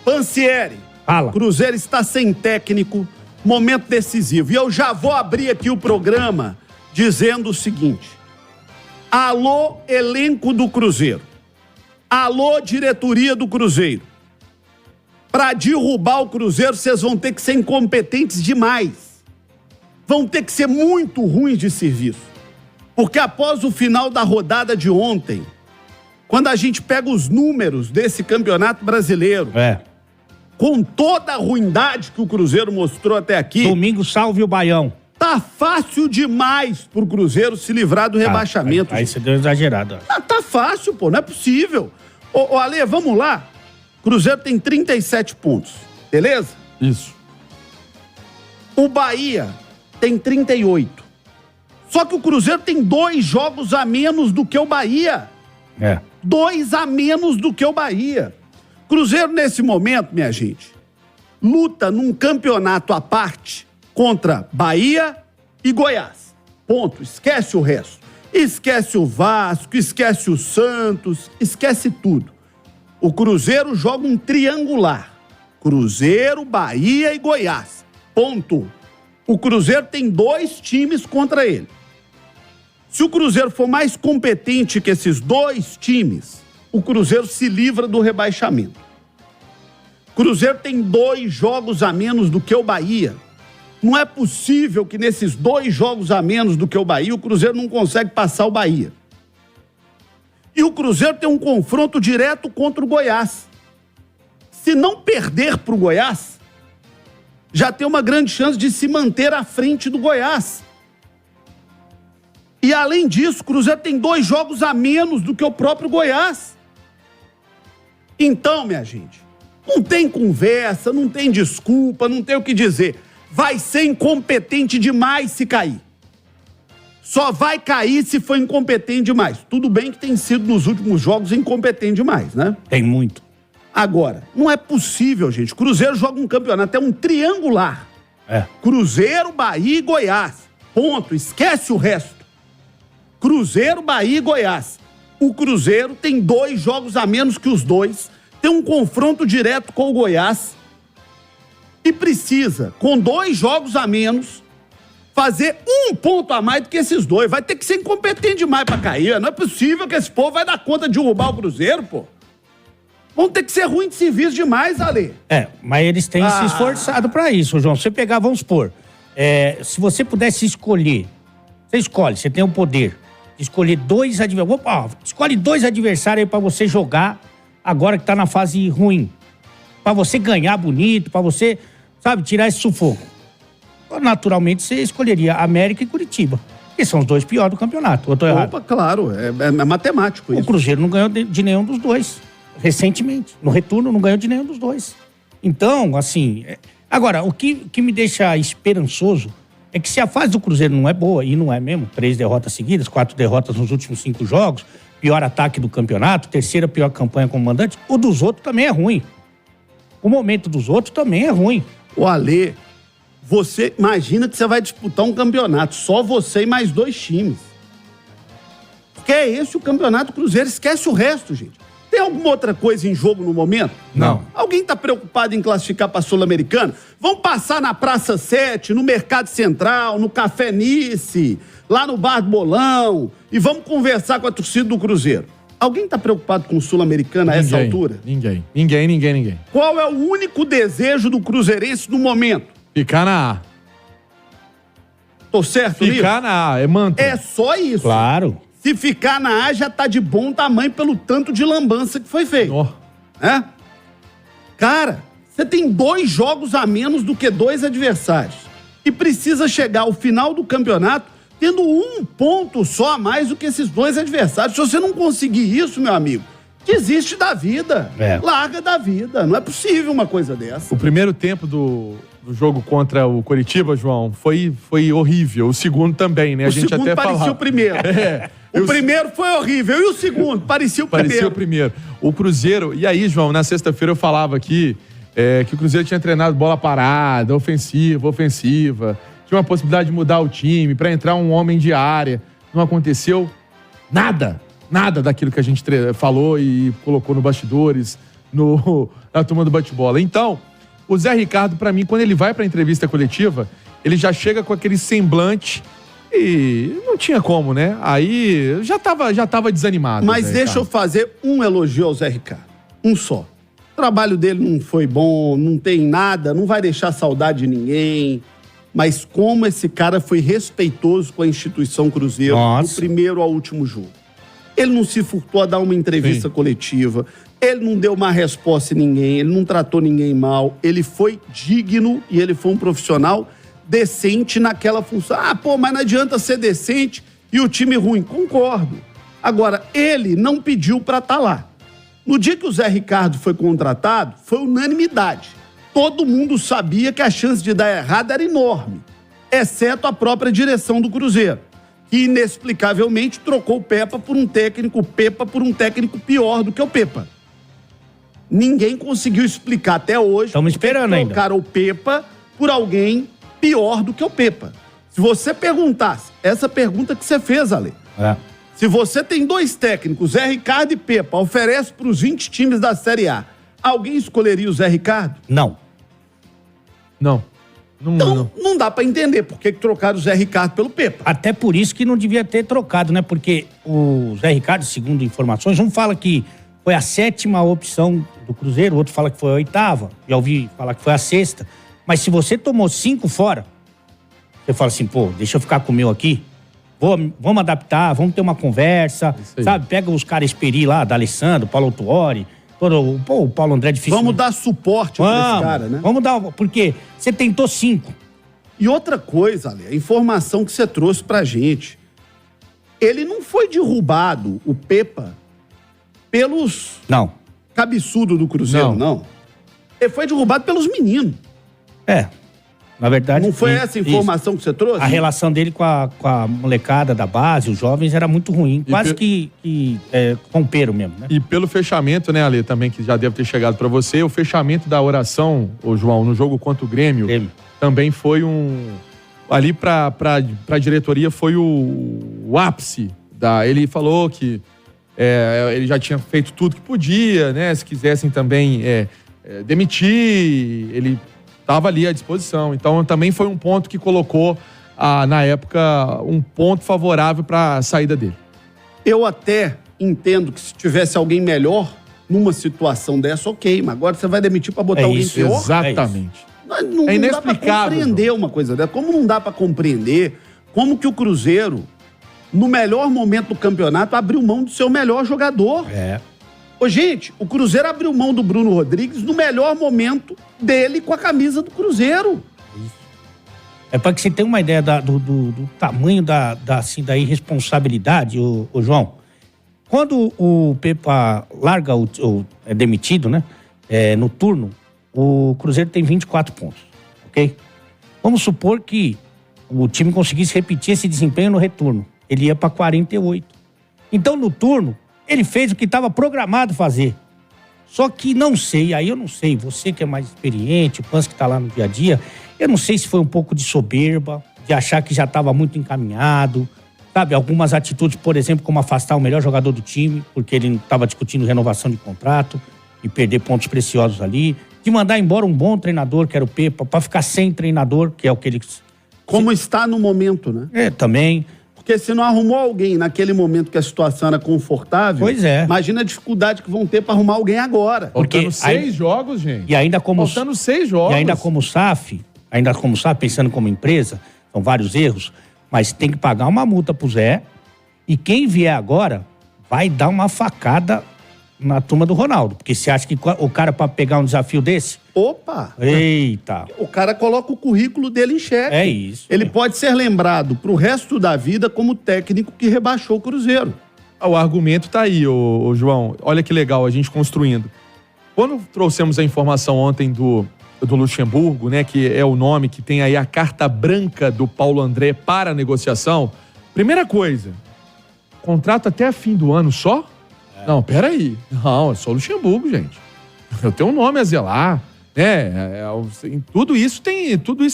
Pansieri, fala. Cruzeiro está sem técnico, momento decisivo. E eu já vou abrir aqui o programa dizendo o seguinte: alô, elenco do Cruzeiro. Alô, diretoria do Cruzeiro. Para derrubar o Cruzeiro, vocês vão ter que ser incompetentes demais. Vão ter que ser muito ruins de serviço. Porque após o final da rodada de ontem, quando a gente pega os números desse campeonato brasileiro, com toda a ruindade que o Cruzeiro mostrou até aqui... Domingo, salve o Baião. Tá fácil demais pro Cruzeiro se livrar do rebaixamento. Aí você deu exagerado. Tá fácil, pô, não é possível. Ô, Ale, vamos lá. Cruzeiro tem 37 pontos, beleza? Isso. O Bahia tem 38. Só que o Cruzeiro tem 2 jogos a menos do que o Bahia. 2 a menos do que o Bahia. Cruzeiro, nesse momento, minha gente, luta num campeonato à parte contra Bahia e Goiás. Ponto. Esquece o resto. Esquece o Vasco, esquece o Santos, esquece tudo. O Cruzeiro joga um triangular. Cruzeiro, Bahia e Goiás. Ponto. O Cruzeiro tem 2 times contra ele. Se o Cruzeiro for mais competente que esses 2 times, o Cruzeiro se livra do rebaixamento. O Cruzeiro tem 2 jogos a menos do que o Bahia. Não é possível que nesses 2 jogos a menos do que o Bahia, o Cruzeiro não consegue passar o Bahia. E o Cruzeiro tem um confronto direto contra o Goiás. Se não perder para o Goiás, já tem uma grande chance de se manter à frente do Goiás. E além disso, o Cruzeiro tem 2 jogos a menos do que o próprio Goiás. Então, minha gente, não tem conversa, não tem desculpa, não tem o que dizer. Vai ser incompetente demais se cair. Só vai cair se for incompetente demais. Tudo bem que tem sido nos últimos jogos incompetente demais, né? Tem muito. Agora, não é possível, gente. Cruzeiro joga um campeonato, é um triangular. Cruzeiro, Bahia e Goiás. Ponto. Esquece o resto. Cruzeiro, Bahia e Goiás. O Cruzeiro tem 2 jogos a menos que os 2, tem um confronto direto com o Goiás e precisa, com 2 jogos a menos, fazer 1 ponto a mais do que esses 2. Vai ter que ser incompetente demais pra cair. Não é possível que esse povo vai dar conta de derrubar o Cruzeiro, pô. Vão ter que ser ruim de serviço demais, Ale. Mas eles têm se esforçado pra isso, João. Se você pegar, vamos supor, se você pudesse escolher, você escolhe, você tem o poder de escolher 2 adversários. Escolhe 2 adversários aí pra você jogar agora que tá na fase ruim. Pra você ganhar bonito, pra você, sabe, tirar esse sufoco. Naturalmente, você escolheria América e Curitiba, que são os 2 piores do campeonato. Ou tô errado? Opa, claro, é matemático isso. O Cruzeiro não ganhou de nenhum dos 2, recentemente. No retorno, não ganhou de nenhum dos 2. Então, assim... Agora, o que me deixa esperançoso é que se a fase do Cruzeiro não é boa, e não é mesmo, 3 derrotas seguidas, 4 derrotas nos últimos 5 jogos, pior ataque do campeonato, 3ª pior campanha como mandante, o dos outros também é ruim. O momento dos outros também é ruim. O Ale, você imagina que você vai disputar um campeonato, só você e mais 2 times. Porque é esse o campeonato Cruzeiro, esquece o resto, gente. Tem alguma outra coisa em jogo no momento? Não. Alguém tá preocupado em classificar pra Sul-Americana? Vamos passar na Praça 7, no Mercado Central, no Café Nice, lá no Bar do Bolão, e vamos conversar com a torcida do Cruzeiro. Alguém tá preocupado com Sul-Americana a essa altura? Ninguém. Qual é o único desejo do cruzeirense no momento? Ficar na A. Tô certo nisso? Ficar na A, é mantra. É só isso. Claro. Se ficar na A, já tá de bom tamanho pelo tanto de lambança que foi feito. Cara, você tem 2 jogos a menos do que 2 adversários. E precisa chegar ao final do campeonato tendo 1 ponto só a mais do que esses 2 adversários. Se você não conseguir isso, meu amigo, desiste da vida. Larga da vida. Não é possível uma coisa dessa. O primeiro tempo do jogo contra o Coritiba, João, foi horrível. O segundo também, né? O segundo parecia o primeiro. O primeiro foi horrível. E o segundo? Parecia o primeiro. Parecia o primeiro. O Cruzeiro... E aí, João, na sexta-feira eu falava aqui que o Cruzeiro tinha treinado bola parada, ofensiva. Tinha uma possibilidade de mudar o time, para entrar um homem de área. Não aconteceu nada daquilo que a gente falou e colocou no bastidores. na turma do bate-bola. Então, o Zé Ricardo, pra mim, quando ele vai pra entrevista coletiva, ele já chega com aquele semblante e não tinha como, né? Aí já tava desanimado. Mas deixa eu fazer um elogio ao Zé Ricardo. Um só. O trabalho dele não foi bom, não tem nada, não vai deixar saudade de ninguém. Mas como esse cara foi respeitoso com a instituição Cruzeiro do primeiro ao último jogo. Ele não se furtou a dar uma entrevista coletiva, ele não deu uma resposta em ninguém, ele não tratou ninguém mal, ele foi digno e ele foi um profissional decente naquela função. Ah, pô, mas não adianta ser decente e o time ruim. Concordo. Agora, ele não pediu pra estar lá. No dia que o Zé Ricardo foi contratado, foi unanimidade. Todo mundo sabia que a chance de dar errado era enorme, exceto a própria direção do Cruzeiro, que inexplicavelmente trocou o Pepa por um técnico pior do que o Pepa. Ninguém conseguiu explicar até hoje. Estamos esperando ainda. Trocaram o Pepa por alguém pior do que o Pepa. Se você perguntasse, essa pergunta que você fez, Ale. Se você tem 2 técnicos, Zé Ricardo e Pepa, oferece para os 20 times da Série A, alguém escolheria o Zé Ricardo? Não. Então, não dá pra entender por que trocaram o Zé Ricardo pelo Pepa. Até por isso que não devia ter trocado, né? Porque o Zé Ricardo, segundo informações, um fala que foi a 7ª opção do Cruzeiro, o outro fala que foi a 8ª, já ouvi falar que foi a 6ª. Mas se você tomou 5 fora, você fala assim, pô, deixa eu ficar com o meu aqui, vamos adaptar, vamos ter uma conversa, sabe? Pega os caras Esperi lá, da Alessandro, Paulo Autuori, o Paulo André difícil. Vamos dar suporte pra esse cara, né? Vamos dar, porque você tentou 5. E outra coisa, Ale, a informação que você trouxe pra gente. Ele não foi derrubado, o Pepa, pelos cabeçudos do Cruzeiro, não. Ele foi derrubado pelos meninos. Na verdade... Não foi essa informação que você trouxe? A relação dele com a molecada da base, os jovens, era muito ruim. Quase que romperam mesmo, né? E pelo fechamento, né, Ale, também, que já deve ter chegado pra você, o fechamento da oração, ô João, no jogo contra o Grêmio, também foi ali pra diretoria foi o ápice. Ele falou que ele já tinha feito tudo que podia, né? Se quisessem também demitir, ele estava ali à disposição. Então, também foi um ponto que colocou, na época, um ponto favorável para a saída dele. Eu até entendo que se tivesse alguém melhor numa situação dessa, ok. Mas agora você vai demitir para botar alguém pior? Exatamente. Não dá para compreender uma coisa dessa. Como não dá para compreender como que o Cruzeiro, no melhor momento do campeonato, abriu mão do seu melhor jogador? Ô, gente, o Cruzeiro abriu mão do Bruno Rodrigues no melhor momento dele com a camisa do Cruzeiro. É para que você tenha uma ideia do tamanho da irresponsabilidade, o João. Quando o Pepa larga é demitido, né? No turno, o Cruzeiro tem 24 pontos, ok? Vamos supor que o time conseguisse repetir esse desempenho no retorno. Ele ia para 48. Então, no turno, ele fez o que estava programado fazer. Só que não sei, aí eu não sei, você que é mais experiente, o Pans que está lá no dia a dia, eu não sei se foi um pouco de soberba, de achar que já estava muito encaminhado, sabe? Algumas atitudes, por exemplo, como afastar o melhor jogador do time, porque ele estava discutindo renovação de contrato e perder pontos preciosos ali, de mandar embora um bom treinador, que era o Pepa, para ficar sem treinador, que é o que ele... Como está no momento, né? Também... Porque se não arrumou alguém naquele momento que a situação era confortável... Pois é. Imagina a dificuldade que vão ter para arrumar alguém agora. Faltando 6 jogos, gente. E ainda como... Faltando 6 jogos. E ainda como SAF, pensando como empresa, são vários erros, mas tem que pagar uma multa pro Zé, e quem vier agora vai dar uma facada na turma do Ronaldo. Porque você acha que o cara, para pegar um desafio desse... Opa! Eita! O cara coloca o currículo dele em xeque. É isso. Ele pode ser lembrado pro resto da vida como técnico que rebaixou o Cruzeiro. O argumento tá aí, ô João. Olha que legal a gente construindo. Quando trouxemos a informação ontem do Luxemburgo, né, que é o nome que tem aí a carta branca do Paulo André para a negociação, primeira coisa, contrato até fim do ano só? Não, peraí. Não, é só o Luxemburgo, gente. Eu tenho um nome a zelar, né? Tudo isso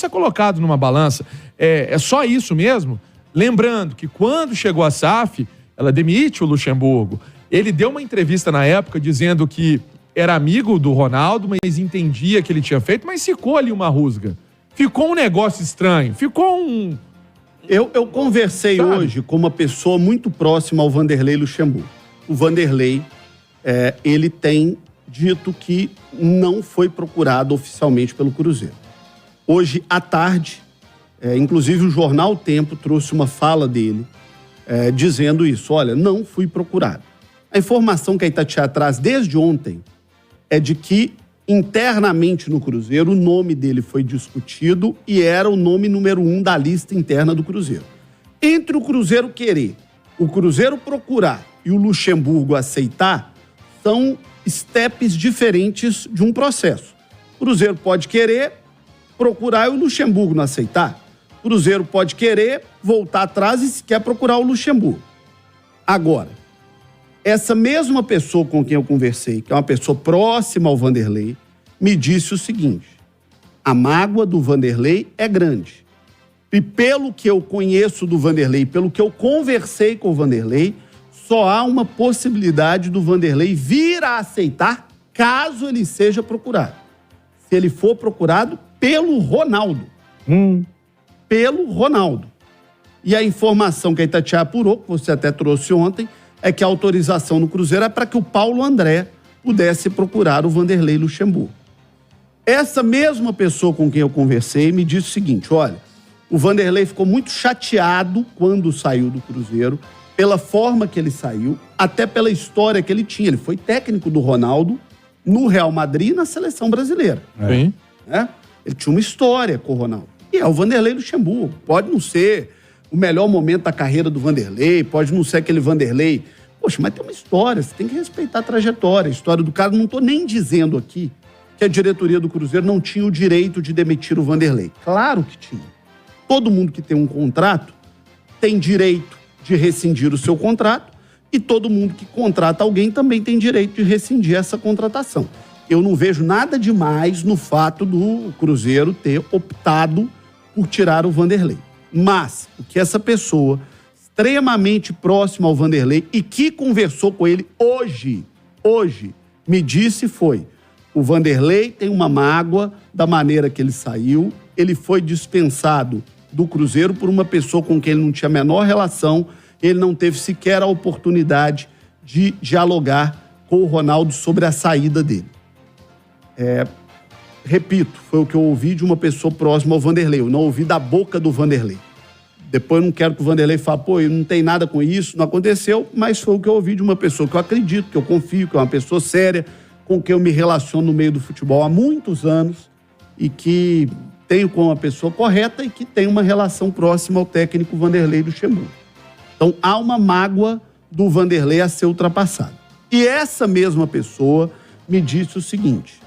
é colocado numa balança. É só isso mesmo. Lembrando que quando chegou a SAF, ela demite o Luxemburgo. Ele deu uma entrevista na época dizendo que era amigo do Ronaldo, mas entendia que ele tinha feito, mas ficou ali uma rusga. Ficou um negócio estranho, ficou um... Eu conversei hoje com uma pessoa muito próxima ao Vanderlei Luxemburgo. O Vanderlei, ele tem dito que não foi procurado oficialmente pelo Cruzeiro. Hoje, à tarde, inclusive o jornal O Tempo trouxe uma fala dele dizendo isso. Olha, não fui procurado. A informação que a Itatiaia traz desde ontem é de que internamente no Cruzeiro, o nome dele foi discutido e era o nome número 1 da lista interna do Cruzeiro. Entre o Cruzeiro querer, o Cruzeiro procurar e o Luxemburgo aceitar, são steps diferentes de um processo. O Cruzeiro pode querer procurar e o Luxemburgo não aceitar. O Cruzeiro pode querer voltar atrás e se quer procurar o Luxemburgo. Agora, essa mesma pessoa com quem eu conversei, que é uma pessoa próxima ao Vanderlei, me disse o seguinte: a mágoa do Vanderlei é grande. E pelo que eu conheço do Vanderlei, pelo que eu conversei com o Vanderlei, só há uma possibilidade do Vanderlei vir a aceitar caso ele seja procurado. Se ele for procurado pelo Ronaldo. Pelo Ronaldo. E a informação que a Itatiaia apurou, que você até trouxe ontem, é que a autorização no Cruzeiro é para que o Paulo André pudesse procurar o Vanderlei Luxemburgo. Essa mesma pessoa com quem eu conversei me disse o seguinte: olha, o Vanderlei ficou muito chateado quando saiu do Cruzeiro, pela forma que ele saiu, até pela história que ele tinha. Ele foi técnico do Ronaldo no Real Madrid e na seleção brasileira. Sim. Ele tinha uma história com o Ronaldo. E é o Vanderlei Luxemburgo. Pode não ser o melhor momento da carreira do Vanderlei, pode não ser aquele Vanderlei. Poxa, mas tem uma história, você tem que respeitar a trajetória, a história do cara. Não estou nem dizendo aqui que a diretoria do Cruzeiro não tinha o direito de demitir o Vanderlei. Claro que tinha. Todo mundo que tem um contrato tem direito de rescindir o seu contrato e todo mundo que contrata alguém também tem direito de rescindir essa contratação. Eu não vejo nada demais no fato do Cruzeiro ter optado por tirar o Vanderlei. Mas o que essa pessoa extremamente próxima ao Vanderlei e que conversou com ele hoje, me disse foi: o Vanderlei tem uma mágoa da maneira que ele saiu, ele foi dispensado do Cruzeiro por uma pessoa com quem ele não tinha a menor relação, ele não teve sequer a oportunidade de dialogar com o Ronaldo sobre a saída dele. Repito, foi o que eu ouvi de uma pessoa próxima ao Vanderlei, eu não ouvi da boca do Vanderlei. Depois eu não quero que o Vanderlei fale, pô, não tem nada com isso, não aconteceu, mas foi o que eu ouvi de uma pessoa que eu acredito, que eu confio, que é uma pessoa séria, com quem eu me relaciono no meio do futebol há muitos anos e que tenho com uma pessoa correta e que tem uma relação próxima ao técnico Vanderlei Luxemburgo. Então, há uma mágoa do Vanderlei a ser ultrapassada. E essa mesma pessoa me disse o seguinte,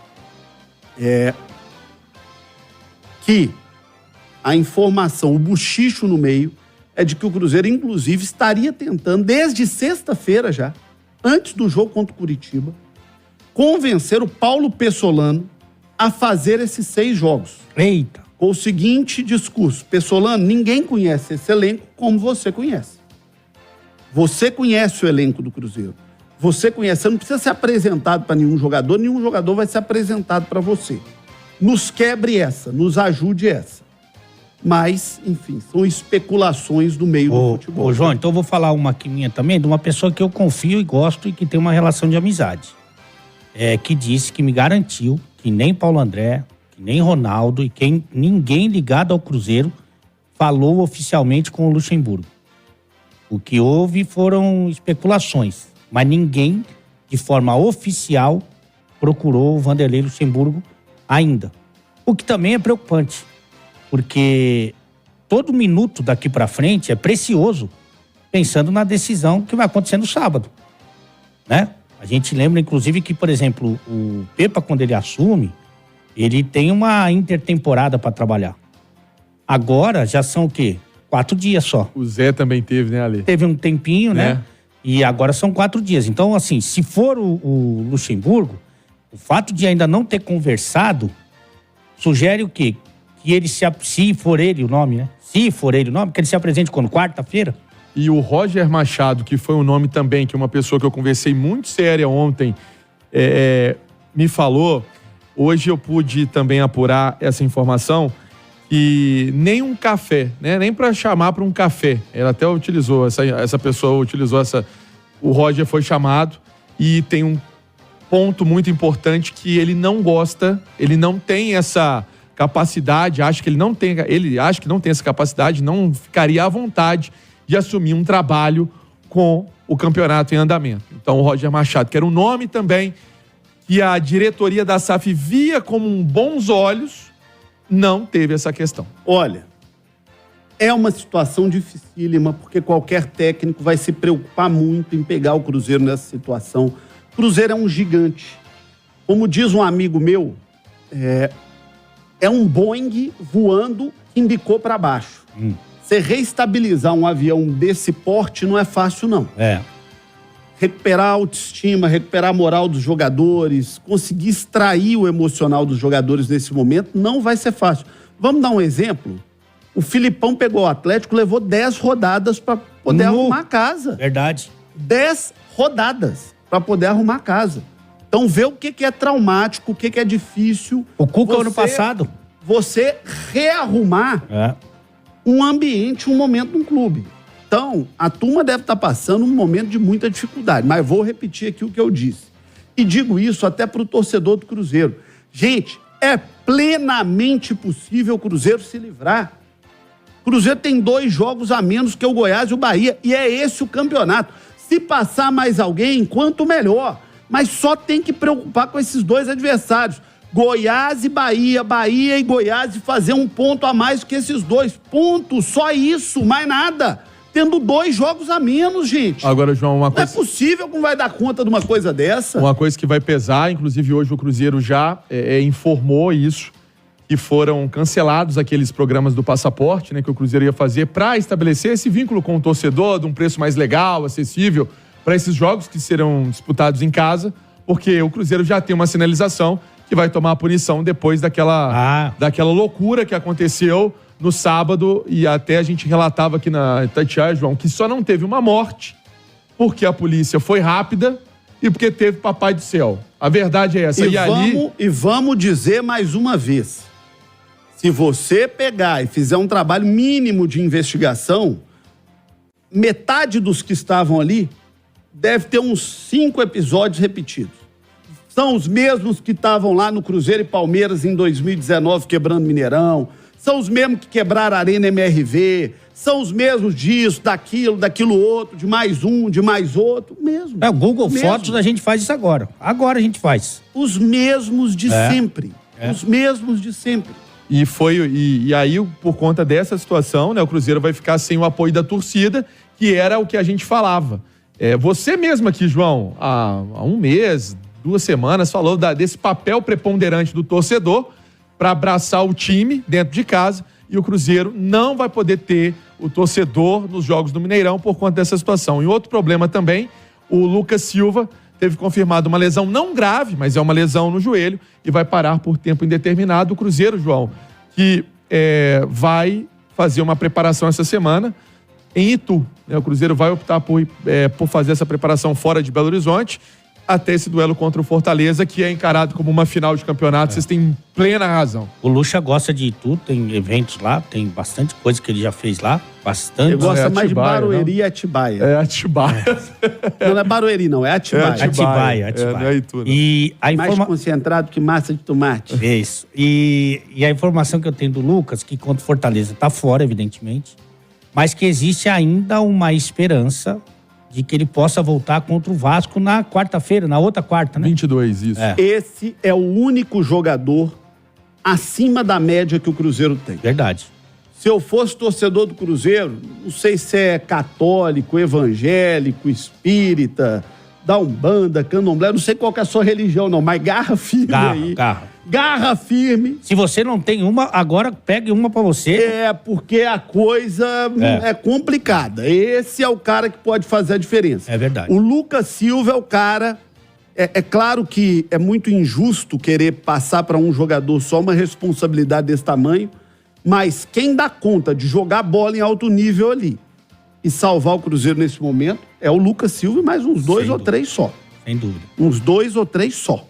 que a informação, o bochicho no meio, é de que o Cruzeiro, inclusive, estaria tentando, desde sexta-feira já, antes do jogo contra o Curitiba, convencer o Paulo Pessolano a fazer esses 6 jogos. Eita! Com o seguinte discurso: Pessolano, ninguém conhece esse elenco como você conhece. Você conhece o elenco do Cruzeiro. Você conhece, você não precisa ser apresentado para nenhum jogador vai ser apresentado para você. Nos quebre essa, nos ajude essa. Mas, enfim, são especulações do meio do futebol. Ô, João, então eu vou falar uma aqui minha também, de uma pessoa que eu confio e gosto e que tem uma relação de amizade. Que disse, que me garantiu que nem Paulo André, que nem Ronaldo e ninguém ligado ao Cruzeiro falou oficialmente com o Luxemburgo. O que houve foram especulações, mas ninguém, de forma oficial, procurou o Vanderlei Luxemburgo ainda. O que também é preocupante, porque todo minuto daqui para frente é precioso, pensando na decisão que vai acontecer no sábado, né? A gente lembra, inclusive, que, por exemplo, o Pepa, quando ele assume, ele tem uma intertemporada para trabalhar. Agora já são o quê? 4 dias só. O Zé também teve, né, Ale? Teve um tempinho, né? E agora são 4 dias. Então, assim, se for o Luxemburgo, o fato de ainda não ter conversado sugere o quê? Que ele se for ele o nome, né? Se for ele o nome, que ele se apresente quando? Quarta-feira? E o Roger Machado, que foi um nome também, que uma pessoa que eu conversei muito séria ontem, me falou, hoje eu pude também apurar essa informação, que nem um café, né? Nem para chamar para um café. Ela até utilizou, essa pessoa utilizou o Roger foi chamado e tem um ponto muito importante que ele não gosta, ele não tem essa capacidade, ele acha que não tem essa capacidade, não ficaria à vontade de assumir um trabalho com o campeonato em andamento. Então o Roger Machado, que era um nome também que a diretoria da SAF via com bons olhos, não teve essa questão. Olha, é uma situação dificílima, porque qualquer técnico vai se preocupar muito em pegar o Cruzeiro nessa situação. O Cruzeiro é um gigante. Como diz um amigo meu, é um Boeing voando que embicou para baixo. Você reestabilizar um avião desse porte não é fácil, não. Recuperar a autoestima, recuperar a moral dos jogadores, conseguir extrair o emocional dos jogadores nesse momento, não vai ser fácil. Vamos dar um exemplo? O Filipão pegou o Atlético, levou 10 rodadas para poder arrumar a casa. Verdade. 10 rodadas para poder arrumar a casa. Então vê o que é traumático, o que é difícil. O Cuca ano passado. Você rearrumar um ambiente, um momento num clube. Então, a turma deve estar passando um momento de muita dificuldade, mas vou repetir aqui o que eu disse. E digo isso até para o torcedor do Cruzeiro. Gente, é plenamente possível o Cruzeiro se livrar. O Cruzeiro tem 2 jogos a menos que o Goiás e o Bahia, e é esse o campeonato. Se passar mais alguém, quanto melhor. Mas só tem que preocupar com esses 2 adversários. Goiás e Bahia, Bahia e Goiás, e fazer um ponto a mais que esses 2. Ponto, só isso, mais nada. Tendo 2 jogos a menos, gente. Agora, João, uma coisa... Não é possível que não vai dar conta de uma coisa dessa. Uma coisa que vai pesar, inclusive hoje o Cruzeiro já informou isso, que foram cancelados aqueles programas do passaporte, né, que o Cruzeiro ia fazer para estabelecer esse vínculo com o torcedor, de um preço mais legal, acessível, para esses jogos que serão disputados em casa, porque o Cruzeiro já tem uma sinalização que vai tomar a punição depois daquela loucura que aconteceu no sábado, e até a gente relatava aqui na Itatiaia, João, que só não teve uma morte porque a polícia foi rápida e porque teve Papai do Céu. A verdade é essa. E vamos dizer mais uma vez, se você pegar e fizer um trabalho mínimo de investigação, metade dos que estavam ali deve ter uns 5 episódios repetidos. São os mesmos que estavam lá no Cruzeiro e Palmeiras em 2019 quebrando Mineirão, são os mesmos que quebraram a Arena MRV, são os mesmos disso, daquilo outro, de mais um, de mais outro, mesmo. O Google Fotos a gente faz isso agora. Agora a gente faz. Os mesmos de sempre. Os mesmos de sempre. E aí, por conta dessa situação, né, o Cruzeiro vai ficar sem o apoio da torcida, que era o que a gente falava. Você mesmo aqui, João, há 1 mês, 2 semanas, falou desse papel preponderante do torcedor para abraçar o time dentro de casa, e o Cruzeiro não vai poder ter o torcedor nos jogos do Mineirão por conta dessa situação. E outro problema também, o Lucas Silva teve confirmado uma lesão não grave, mas é uma lesão no joelho, e vai parar por tempo indeterminado. O Cruzeiro, João, que vai fazer uma preparação essa semana em Itu, né? O Cruzeiro vai optar por fazer essa preparação fora de Belo Horizonte, até esse duelo contra o Fortaleza, que é encarado como uma final de campeonato. Vocês têm plena razão. O Lucha gosta de Itu, tem eventos lá, tem bastante coisa que ele já fez lá, bastante. Ele gosta mais de Barueri e Atibaia. É Atibaia. Não é Barueri, não, é Atibaia. Atibaia. Não é Itu, não. E mais concentrado que massa de tomate. Isso. E a informação que eu tenho do Lucas, que contra o Fortaleza tá fora, evidentemente, mas que existe ainda uma esperança de que ele possa voltar contra o Vasco na quarta-feira, na outra quarta, né? 22, isso. Esse é o único jogador acima da média que o Cruzeiro tem. Verdade. Se eu fosse torcedor do Cruzeiro, não sei se é católico, evangélico, espírita, da Umbanda, candomblé, não sei qual que é a sua religião não, mas garra firme aí. Garra firme. Se você não tem uma, agora pegue uma pra você. Porque a coisa é complicada. Esse é o cara que pode fazer a diferença. É verdade. O Lucas Silva é o cara... É claro que é muito injusto querer passar para um jogador só uma responsabilidade desse tamanho, mas quem dá conta de jogar bola em alto nível ali e salvar o Cruzeiro nesse momento é o Lucas Silva e mais uns 2 ou 3 só. Sem dúvida. Uns 2 ou 3 só.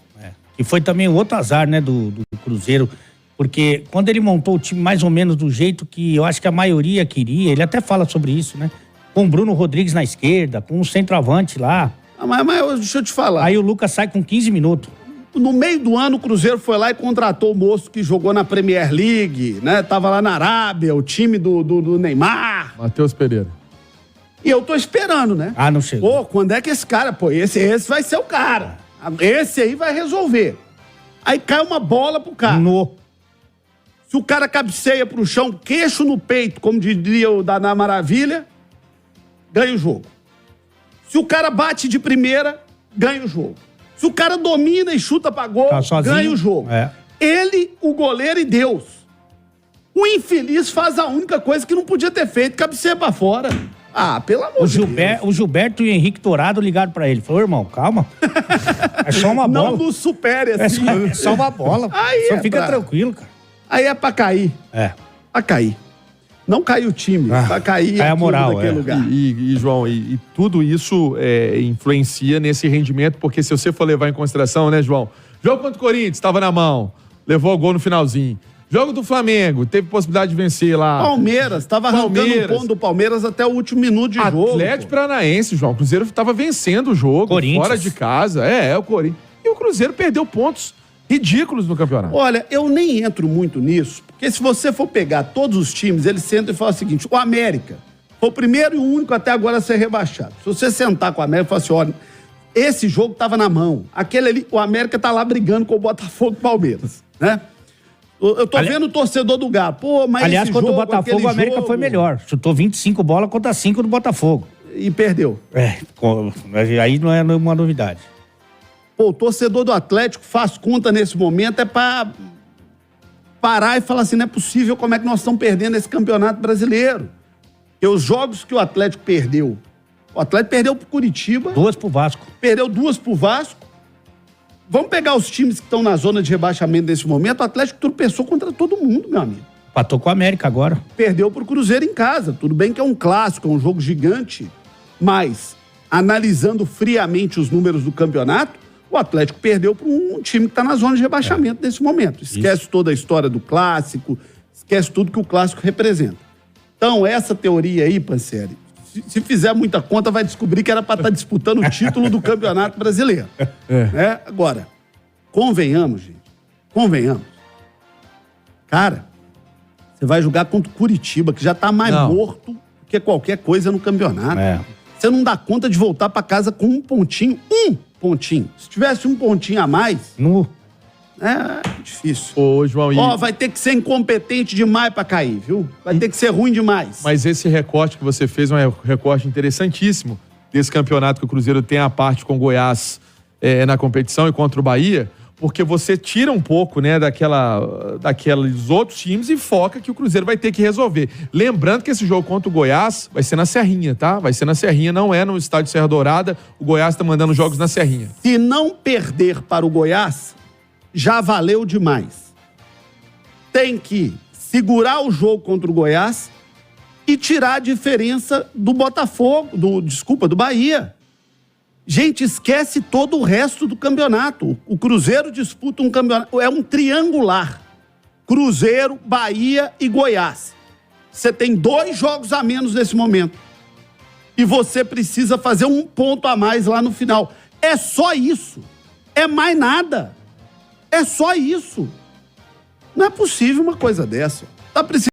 E foi também o outro azar, né, do Cruzeiro. Porque quando ele montou o time mais ou menos do jeito que eu acho que a maioria queria, ele até fala sobre isso, né? Com o Bruno Rodrigues na esquerda, com o centroavante lá. Mas deixa eu te falar. Aí o Lucas sai com 15 minutos. No meio do ano, o Cruzeiro foi lá e contratou o moço que jogou na Premier League, né? Tava lá na Arábia, o time do Neymar. Matheus Pereira. E eu tô esperando, né? Ah, não chegou. Pô, quando é que esse cara... Pô, esse vai ser o cara. Esse aí vai resolver. Aí cai uma bola pro cara. Se o cara cabeceia pro chão, queixo no peito, como diria o Daná Maravilha, ganha o jogo. Se o cara bate de primeira, ganha o jogo. Se o cara domina e chuta pra gol, ganha o jogo. Ele, o goleiro e Deus. O infeliz faz a única coisa que não podia ter feito, cabeceia pra fora. Ah, pelo amor de Deus. O Gilberto e o Henrique Dourado ligaram pra ele. Falou, irmão, calma. É só uma bola. Não nos supere assim. É só uma bola. Aí só fica tranquilo, cara. Aí é pra cair. Pra cair. Não cair o time, pra cair a moral daquele lugar. E João, e tudo isso influencia nesse rendimento, porque se você for levar em consideração, né, João? Jogo contra o Corinthians, estava na mão, levou o gol no finalzinho. Jogo do Flamengo, teve possibilidade de vencer lá. Palmeiras, tava arrancando o ponto do Palmeiras até o último minuto de jogo. Atlético Paranaense, João. O Cruzeiro estava vencendo o jogo, fora de casa. O Corinthians. E o Cruzeiro perdeu pontos ridículos no campeonato. Olha, eu nem entro muito nisso, porque se você for pegar todos os times, eles sentam e falam o seguinte: o América foi o primeiro e o único até agora a ser rebaixado. Se você sentar com o América e falar assim, olha, esse jogo tava na mão. Aquele ali, o América tá lá brigando com o Botafogo e o Palmeiras, né? Eu tô vendo o torcedor do Galo. Pô, mas aliás, esse contra jogo, o Botafogo, o América foi melhor. Chutou 25 bolas contra 5 do Botafogo. E perdeu. Aí não é uma novidade. Pô, o torcedor do Atlético faz conta nesse momento, é pra parar e falar assim, não é possível, como é que nós estamos perdendo esse campeonato brasileiro? E os jogos que o Atlético perdeu, o Atlético perdeu pro Curitiba. 2 pro Vasco. Perdeu 2 pro Vasco. Vamos pegar os times que estão na zona de rebaixamento nesse momento, o Atlético tropeçou contra todo mundo, meu amigo. Empatou com o América agora. Perdeu pro Cruzeiro em casa. Tudo bem que é um clássico, é um jogo gigante, mas analisando friamente os números do campeonato, o Atlético perdeu para um time que está na zona de rebaixamento nesse momento. Esquece toda a história do clássico, esquece tudo que o clássico representa. Então, essa teoria aí, Pancieri, se fizer muita conta, vai descobrir que era para estar disputando o título do Campeonato Brasileiro. Agora, convenhamos, gente. Convenhamos. Cara, você vai jogar contra o Curitiba, que já tá mais morto do que qualquer coisa no campeonato. Você não dá conta de voltar para casa com um pontinho. Se tivesse um pontinho a mais... É difícil. Ô, João, vai ter que ser incompetente demais pra cair, viu? Vai ter que ser ruim demais. Mas esse recorte que você fez é um recorte interessantíssimo desse campeonato que o Cruzeiro tem a parte com o Goiás na competição e contra o Bahia, porque você tira um pouco, né, daqueles outros times e foca que o Cruzeiro vai ter que resolver. Lembrando que esse jogo contra o Goiás vai ser na Serrinha, tá? Vai ser na Serrinha, não é no estádio Serra Dourada. O Goiás tá mandando jogos na Serrinha. Se não perder para o Goiás, já valeu demais. Tem que segurar o jogo contra o Goiás e tirar a diferença do Botafogo, do Bahia. Gente, esquece todo o resto do campeonato. O Cruzeiro disputa um campeonato, é um triangular. Cruzeiro, Bahia e Goiás. Você tem 2 jogos a menos nesse momento. E você precisa fazer um ponto a mais lá no final. É só isso. É mais nada. É só isso. Não é possível uma coisa dessa. Tá precisando